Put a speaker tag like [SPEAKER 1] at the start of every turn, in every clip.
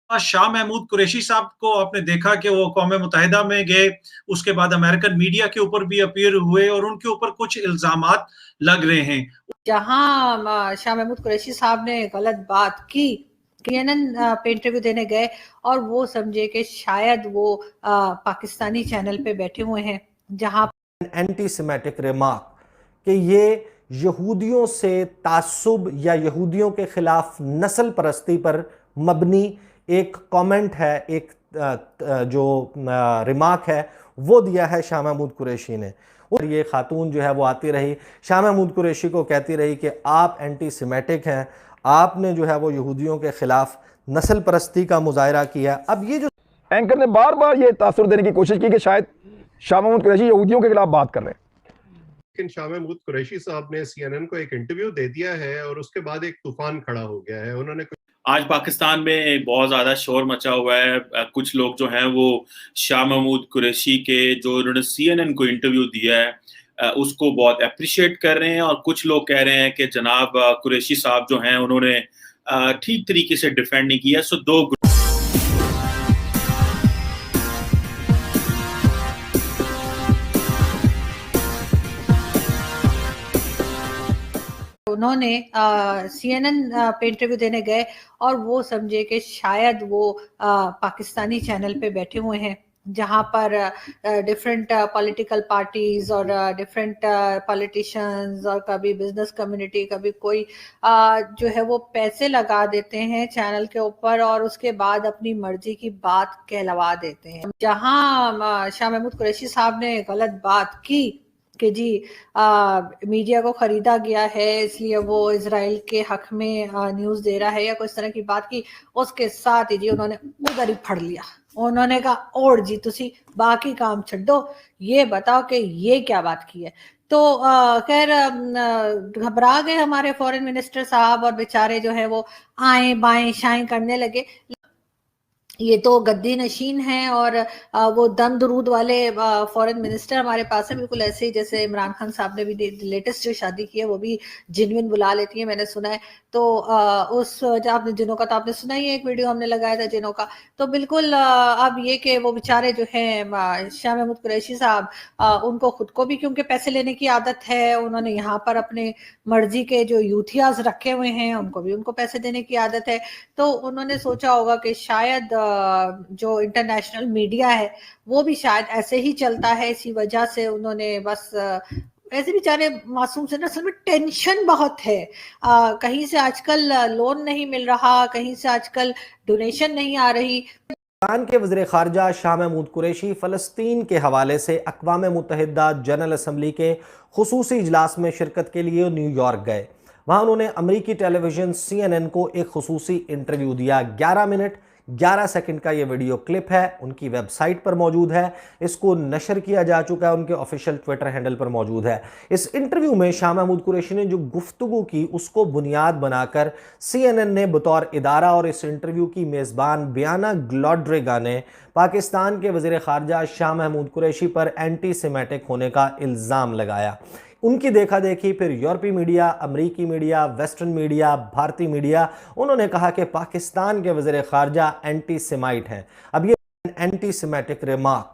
[SPEAKER 1] शाह महमूद कुरैशी साहब को आपने देखा कि वो कौम मुत्तहिदा में गए, उसके बाद अमेरिकन मीडिया के ऊपर भी अपीयर हुए और उनके ऊपर कुछ इल्जामात लग रहे हैं।
[SPEAKER 2] जहां शाह महमूद कुरैशी साहब ने गलत बात की, CNN पे इंटरव्यू देने गए और वो समझे कि शायद वो पाकिस्तानी चैनल पे बैठे हुए हैं, जहां
[SPEAKER 3] एंटी सेमेटिक रिमार्क कि ये यहूदियों से तासुब या यहूदियों के खिलाफ नस्ल परस्ती पर मबनी एक कमेंट है, एक जो रिमार्क है वो दिया है शाह महमूद कुरैशी ने। और ये खातून जो है वो आती रही, शाह महमूद कुरैशी को कहती रही कि आप एंटी सेमेटिक हैं, आपने जो है वो यहूदियों के खिलाफ नस्ल परस्ती का मुजाहरा किया। अब ये जो
[SPEAKER 4] एंकर ने बार बार ये तासुर देने की कोशिश की कि शायद शाह महमूद कुरैशी यहूदियों के खिलाफ बात कर रहे हैं,
[SPEAKER 5] लेकिन शाह महमूद कुरैशी साहब ने CNN को एक इंटरव्यू दे दिया है और उसके बाद एक तूफान खड़ा हो गया है। उन्होंने
[SPEAKER 6] आज पाकिस्तान में बहुत ज़्यादा शोर मचा हुआ है। कुछ लोग जो हैं वो शाह महमूद कुरैशी के जो उन्होंने CNN को इंटरव्यू दिया है उसको बहुत अप्रिशिएट कर रहे हैं, और कुछ लोग कह रहे हैं कि जनाब कुरैशी साहब जो हैं उन्होंने ठीक तरीके से डिफेंड नहीं किया। सो दो
[SPEAKER 2] उन्होंने CNN पे इंटरव्यू देने गए और वो समझे कि शायद वो पाकिस्तानी चैनल पे बैठे हुए हैं, जहां पर डिफरेंट पॉलिटिकल पार्टीज और डिफरेंट पॉलिटिशियंस और कभी बिजनेस कम्युनिटी, कभी कोई जो है वो पैसे लगा देते हैं चैनल के ऊपर और उसके बाद अपनी मर्जी की बात कहलवा देते हैं। जहां शाह महमूद कुरैशी साहब ने गलत बात की कि जी मीडिया को खरीदा गया है इसलिए वो इजराइल के हक में न्यूज़ दे रहा है या कोई इस तरह की बात की, उसके साथ ही जी उन्होंने उधर ही फड़ लिया। उन्होंने कहा और जी तुसी बाकी काम छड्डो, ये बताओ कि ये क्या बात की है। तो खैर घबरा गए हमारे फॉरेन मिनिस्टर साहब और बेचारे जो है वो आए बाएं शाएं करने लगे। ये तो गद्दी नशीन हैं और वो दम दरूद वाले फॉरेन मिनिस्टर हमारे पास है, बिल्कुल ऐसे ही जैसे इमरान खान साहब ने भी लेटेस्ट जो शादी की है वो भी जिनविन बुला लेती है, मैंने सुना है। तो उस आपने जिनों का तो आपने सुना ही है, एक वीडियो हमने लगाया था जिनों का। तो बिल्कुल अब ये कि वो बेचारे जो हैं शाह महमूद कुरैशी साहब, उनको खुद को भी क्योंकि पैसे लेने की आदत है, उन्होंने यहाँ पर अपने मर्जी के जो यूथियाज रखे हुए हैं उनको भी उनको पैसे देने की आदत है। तो उन्होंने सोचा होगा कि शायद जो इंटरनेशनल मीडिया है वो भी शायद ऐसे ही चलता है, इसी वजह से उन्होंने बस ऐसे बेचारे मासूम से ना, असल में टेंशन बहुत है। कहीं से आजकल लोन नहीं मिल रहा, कहीं से आजकल डोनेशन नहीं आ रही।
[SPEAKER 3] पाकिस्तान के वज़ीर ख़ारजा शाह महमूद कुरैशी फ़लस्तीन के हवाले से अक़वाम मुत्तहिदा जनरल असम्बली के खुसूसी इजलास में शिरकत के लिए न्यूयॉर्क गए। वहाँ उन्होंने अमरीकी टेलीविज़न CNN को एक खुसूसी इंटरव्यू दिया। 11 मिनट 11 सेकंड का ये वीडियो क्लिप है, उनकी वेबसाइट पर मौजूद है, इसको नशर किया जा चुका है, उनके ऑफिशियल ट्विटर हैंडल पर मौजूद है। इस इंटरव्यू में शाह महमूद कुरैशी ने जो गुफ्तगू की उसको बुनियाद बनाकर CNN ने बतौर इदारा और इस इंटरव्यू की मेज़बान बियाना ग्लॉड्रिगा ने पाकिस्तान के वज़ीर ख़ारजा शाह महमूद कुरैशी पर एंटी सेमेटिक होने का इल्ज़ाम लगाया। उनकी देखा देखी फिर यूरोपीय मीडिया, अमरीकी मीडिया, वेस्टर्न मीडिया, भारतीय मीडिया, उन्होंने कहा कि पाकिस्तान के वज़ीर ख़ारजा एंटी सेमाइट हैं। अब ये एंटी सेमेटिक रिमार्क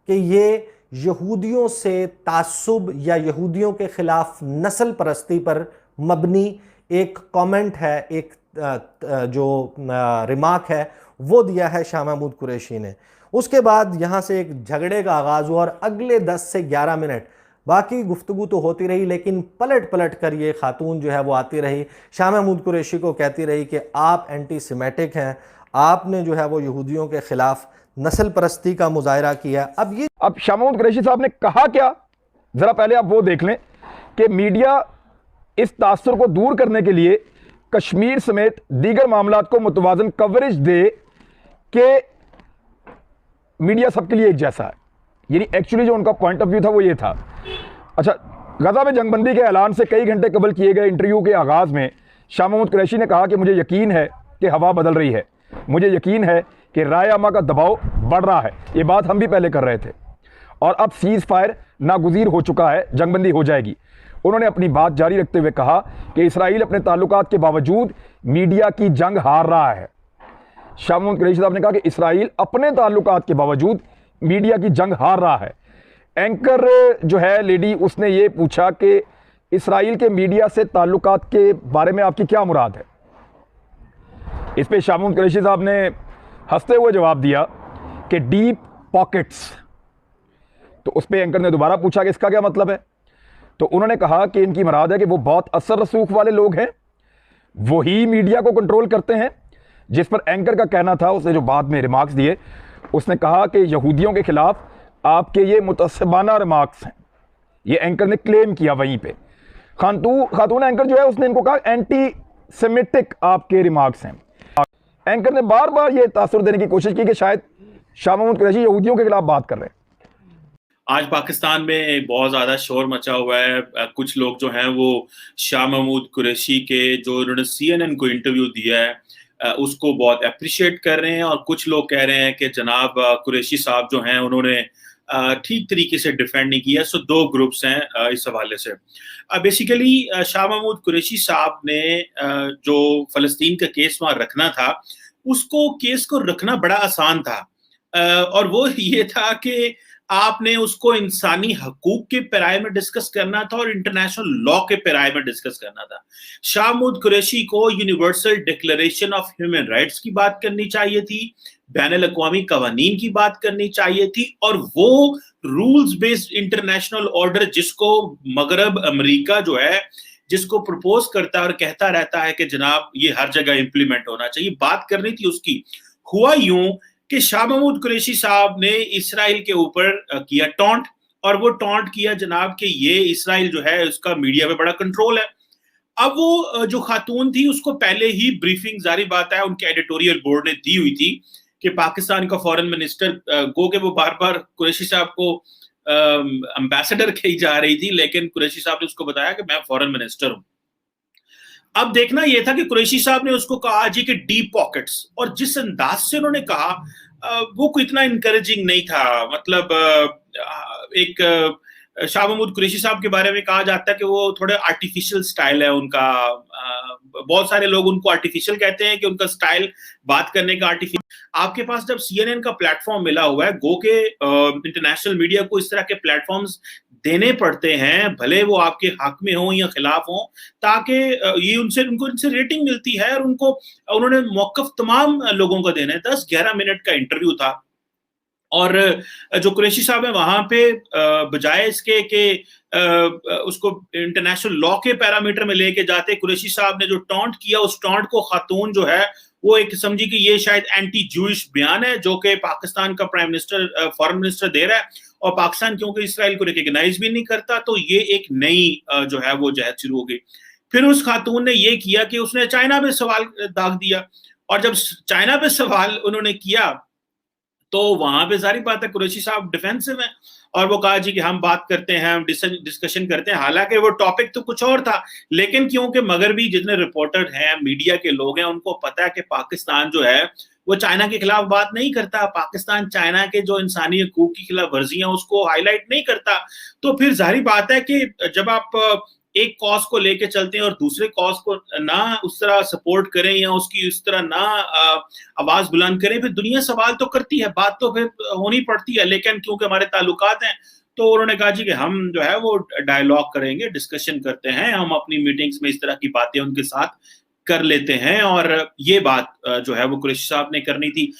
[SPEAKER 3] कि ये यहूदियों से तासुब या यहूदियों के ख़िलाफ़ नस्ल परस्ती पर मबनी एक कमेंट है, एक जो रिमार्क है वो दिया है शाह महमूद कुरैशी ने। उसके बाद यहाँ से एक झगड़े का आगाज़ हुआ और अगले 10 से 11 मिनट बाकी गुफ्तगू तो होती रही, लेकिन पलट पलट कर ये खातून जो है वो आती रही, शाह महमूद कुरैशी को कहती रही कि आप एंटी सेमेटिक हैं, आपने जो है वो यहूदियों के ख़िलाफ़ नस्ल परस्ती का मुजाहरा किया।
[SPEAKER 4] अब शाह महमूद कुरैशी साहब ने कहा क्या, ज़रा पहले आप वो देख लें कि मीडिया इस तासुर को दूर करने के लिए कश्मीर समेत दीगर मामलात को मुतवाज़न कवरेज दे कि मीडिया सबके लिए एक जैसा है। यानी एक्चुअली जो उनका पॉइंट ऑफ व्यू था वो ये था। अच्छा, गजा में जंगबंदी के ऐलान से कई घंटे कबल किए गए इंटरव्यू के आगाज़ में शाह महमूद कुरैशी ने कहा कि मुझे यकीन है कि हवा बदल रही है, मुझे यकीन है कि राय आमा का दबाव बढ़ रहा है। ये बात हम भी पहले कर रहे थे और अब सीज़ फायर नागुज़ीर हो चुका है, जंगबंदी हो जाएगी। उन्होंने अपनी बात जारी रखते हुए कहा कि इसराइल अपने ताल्लुकात के बावजूद मीडिया की जंग हार रहा है। शाह महमूद कुरैशी साहब ने कहा कि इसराइल अपने ताल्लुकात के बावजूद मीडिया की जंग हार रहा है। एंकर जो है लेडी, उसने ये पूछा कि इसराइल के मीडिया से ताल्लुकात के बारे में आपकी क्या मुराद है। इस पे शाह महमूद कुरैशी साहब ने हंसते हुए जवाब दिया कि डीप पॉकेट्स। तो उस पे एंकर ने दोबारा पूछा कि इसका क्या मतलब है। तो उन्होंने कहा कि इनकी मुराद है कि वो बहुत असर रसूख वाले लोग हैं, वही मीडिया को कंट्रोल करते हैं। जिस पर एंकर का कहना था, उसने जो बाद में रिमार्क्स दिए, उसने कहा कि यहूदियों के खिलाफ आपके ये मुतअस्सिबाना रिमार्क्स हैं। ये एंकर ने क्लेम किया वहीं पे। खातून एंकर जो है उसने इनको कहा एंटी सेमिटिक आपके रिमार्क्स हैं। एंकर ने बार बार ये तासुर देने की कोशिश की कि शायद शाह महमूद कुरैशी यहूदियों के खिलाफ बात कर रहे हैं।
[SPEAKER 6] आज पाकिस्तान में बहुत ज़्यादा शोर मचा हुआ है। कुछ लोग जो हैं वो शाह महमूद कुरैशी के जो उन्होंने CNN को इंटरव्यू दिया है उसको बहुत अप्रिशिएट कर रहे हैं, और कुछ लोग कह रहे हैं कि जनाब कुरैशी साहब जो हैं उन्होंने ठीक तरीके से डिफेंड नहीं किया। सो दो ग्रुप्स हैं इस हवाले से। बेसिकली शाह महमूद कुरैशी साहब ने जो फ़लस्तीन का केस वहाँ रखना था, उसको केस को रखना बड़ा आसान था, और वो ये था कि आपने उसको इंसानी हकूक के पैराए में डिस्कस करना था और इंटरनेशनल लॉ के पैराए में डिस्कस करना था। शाह महमूद कुरैशी को universal declaration of human rights की बात करनी चाहिए थी, बैनुल अक़वामी कवानीन की बात करनी चाहिए थी, और वो रूल्स बेस्ड इंटरनेशनल ऑर्डर जिसको मगरब अमेरिका जो है जिसको प्रपोज करता है और कहता रहता है कि जनाब ये हर जगह इंप्लीमेंट होना चाहिए, बात करनी थी उसकी। हुआ यूं कि शाह महमूद कुरैशी साहब ने इसराइल के ऊपर किया टॉन्ट, और वो टॉन्ट किया जनाब कि ये इसराइल जो है उसका मीडिया पे बड़ा कंट्रोल है। अब वो जो खातून थी उसको पहले ही ब्रीफिंग, जारी बात है, उनके एडिटोरियल बोर्ड ने दी हुई थी कि पाकिस्तान का फॉरेन मिनिस्टर गो के वो बार बार कुरैशी साहब को एम्बेसडर कही जा रही थी, लेकिन कुरैशी साहब ने उसको बताया कि मैं फॉरेन मिनिस्टर हूं। अब देखना यह था कि कुरैशी साहब ने उसको कहा जी कि डीप पॉकेट्स, और जिस अंदाज से उन्होंने कहा वो कोई इतना इनकरेजिंग नहीं था। मतलब एक शाह महमूद कुरैशी साहब के बारे में कहा जाता है कि वो थोड़े आर्टिफिशियल स्टाइल है उनका। बहुत सारे लोग उनको आर्टिफिशियल कहते हैं कि उनका स्टाइल बात करने का आर्टिफिशियल। आपके पास जब CNN का प्लेटफॉर्म मिला हुआ है, गो के इंटरनेशनल मीडिया को इस तरह के प्लेटफॉर्म्स देने पड़ते हैं, भले वो आपके हक में हो या खिलाफ हो, ताकि ये उनको इनसे रेटिंग मिलती है, और उन्होंने मौक़िफ़ तमाम लोगों को देना है। 10-11 मिनट का इंटरव्यू था, और जो कुरैशी साहब है वहां पे बजाय इसके कि उसको इंटरनेशनल लॉ के पैरामीटर में लेके जाते, कुरैशी साहब ने जो टॉन्ट किया, उस टॉन्ट को खातून जो है वो एक समझी कि ये शायद एंटी जूइश बयान है जो कि पाकिस्तान का प्राइम मिनिस्टर फॉरेन मिनिस्टर दे रहा है, और पाकिस्तान क्योंकि इसराइल को रिकॉग्नाइज भी नहीं करता, तो ये एक नई जो है वो जहद शुरू हो गई। फिर उस खातून ने ये किया कि उसने चाइना पे सवाल दाग दिया, और जब चाइना पे सवाल उन्होंने किया तो वहां पे सारी बात है कुरैशी साहब डिफेंसिव हैं, और वो कहा जी कि हम बात करते हैं, हम डिस्कशन करते हैं। हालांकि वो टॉपिक तो कुछ और था, लेकिन क्योंकि मगरबी जितने रिपोर्टर हैं, मीडिया के लोग हैं, उनको पता है कि पाकिस्तान जो है वो चाइना के खिलाफ बात नहीं करता, पाकिस्तान चाइना के जो इंसानी हकूक की खिलाफ वर्जियां उसको हाईलाइट नहीं करता। तो फिर जाहिर बात है कि जब आप एक कॉज को लेके चलते हैं और दूसरे कॉज को ना उस तरह सपोर्ट करें या उसकी उस तरह ना आवाज बुलंद करें, फिर दुनिया सवाल तो करती है, बात तो फिर होनी पड़ती है। लेकिन क्योंकि हमारे ताल्लुकात हैं, तो उन्होंने कहा जी कि हम जो है वो डायलॉग करेंगे, डिस्कशन करते हैं, हम अपनी मीटिंग्स में इस तरह की बातें उनके साथ कर लेते हैं, और ये बात जो है वो कुरैशी साहब ने करनी थी।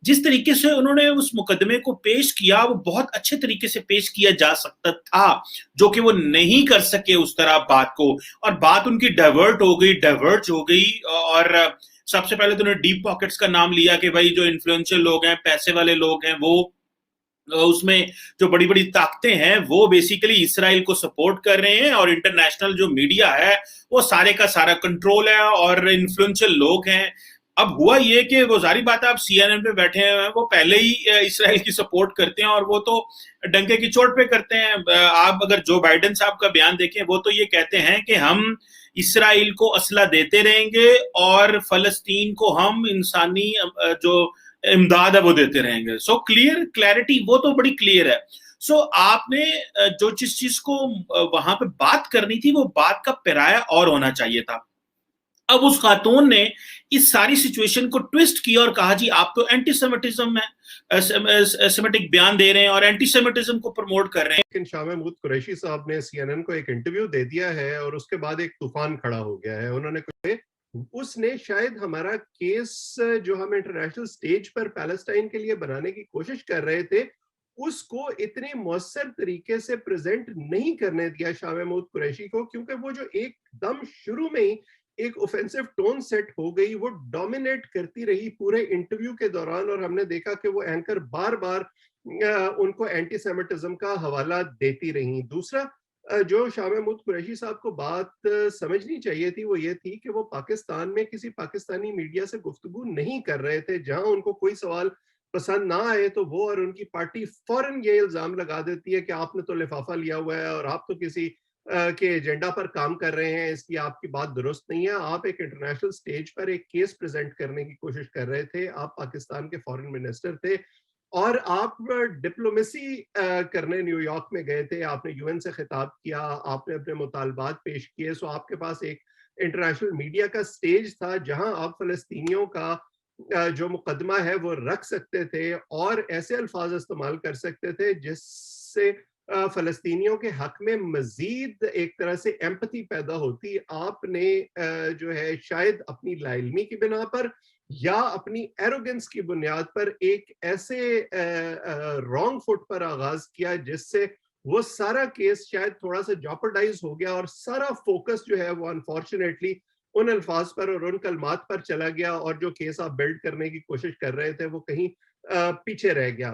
[SPEAKER 6] जिस तरीके से उन्होंने उस मुकदमे को पेश किया, वो बहुत अच्छे तरीके से पेश किया जा सकता था, जो कि वो नहीं कर सके उस तरह बात को, और बात उनकी डाइवर्ज हो गई। और सबसे पहले तो उन्होंने डीप पॉकेट्स का नाम लिया कि भाई जो इन्फ्लुएंशियल लोग हैं, पैसे वाले लोग हैं, वो उसमें जो बड़ी बड़ी ताकतें हैं वो बेसिकली इसराइल को सपोर्ट कर रहे हैं, और इंटरनेशनल जो मीडिया है वो सारे का सारा कंट्रोल है और इन्फ्लुएंशियल लोग हैं। अब हुआ ये कि वो जारी बात है, आप CNN पे बैठे हैं, वो पहले ही इसराइल की सपोर्ट करते हैं, और वो तो डंके की चोट पे करते हैं। आप अगर जो बाइडेन साहब का बयान देखें, वो तो ये कहते हैं कि हम इसराइल को असला देते रहेंगे और फलस्तीन को हम इंसानी जो इमदाद है वो देते रहेंगे। सो क्लैरिटी वो तो बड़ी क्लियर है। सो आपने जो जिस चीज को वहां पे बात करनी थी, वो बात का पैराया और होना चाहिए था। اب اس خاتون نے اس ساری سچویشن کو ٹویسٹ کیا اور کہا جی آپ تو اینٹی سیمیٹزم میں سیمیٹک بیان دے رہے ہیں اور اینٹی سیمیٹزم کو پروموٹ کر رہے ہیں.
[SPEAKER 5] لیکن شاہ محمود قریشی صاحب نے سی این این کو ایک انٹرویو دے دیا ہے اور اس کے بعد ایک طوفان کھڑا ہو گیا ہے. انہوں نے اس نے شاید ہمارا کیس جو ہم انٹرنیشنل سٹیج پر پیلسٹائن کے لیے بنانے کی کوشش کر رہے تھے اس کو اتنے مؤثر طریقے سے پریزنٹ نہیں کرنے دیا شاہ محمود قریشی کو, کیونکہ وہ جو ایک دم شروع میں ہی ایک اوفینسو ٹون سیٹ ہو گئی, وہ ڈومینیٹ کرتی رہی پورے انٹرویو کے دوران, اور ہم نے دیکھا کہ وہ اینکر بار بار ان کو اینٹی سیمیٹزم کا حوالہ دیتی رہی. دوسرا جو شاہ محمود قریشی صاحب کو بات سمجھنی چاہیے تھی وہ یہ تھی کہ وہ پاکستان میں کسی پاکستانی میڈیا سے گفتگو نہیں کر رہے تھے. جہاں ان کو کوئی سوال پسند نہ آئے تو وہ اور ان کی پارٹی فوراً یہ الزام لگا دیتی ہے کہ آپ نے تو لفافہ لیا ہوا ہے اور آپ تو کسی کے ایجنڈا پر کام کر رہے ہیں, اس لیے آپ کی بات درست نہیں ہے. آپ ایک انٹرنیشنل سٹیج پر ایک کیس پریزنٹ کرنے کی کوشش کر رہے تھے, آپ پاکستان کے فارن منسٹر تھے اور آپ ڈپلومیسی کرنے نیو یارک میں گئے تھے, آپ نے یو این سے خطاب کیا, آپ نے اپنے مطالبات پیش کیے. سو آپ کے پاس ایک انٹرنیشنل میڈیا کا سٹیج تھا جہاں آپ فلسطینیوں کا جو مقدمہ ہے وہ رکھ سکتے تھے اور ایسے الفاظ استعمال کر سکتے تھے جس سے فلسطینیوں کے حق میں مزید ایک طرح سے ایمپتھی پیدا ہوتی. آپ نے جو ہے شاید اپنی لا علمی کی بنا پر یا اپنی ایروگنس کی بنیاد پر ایک ایسے رانگ فٹ پر آغاز کیا جس سے وہ سارا کیس شاید تھوڑا سا جاپرڈائز ہو گیا اور سارا فوکس جو ہے وہ انفارچونیٹلی ان الفاظ پر اور ان کلمات پر چلا گیا, اور جو کیس آپ بلڈ کرنے کی کوشش کر رہے تھے وہ کہیں پیچھے رہ گیا.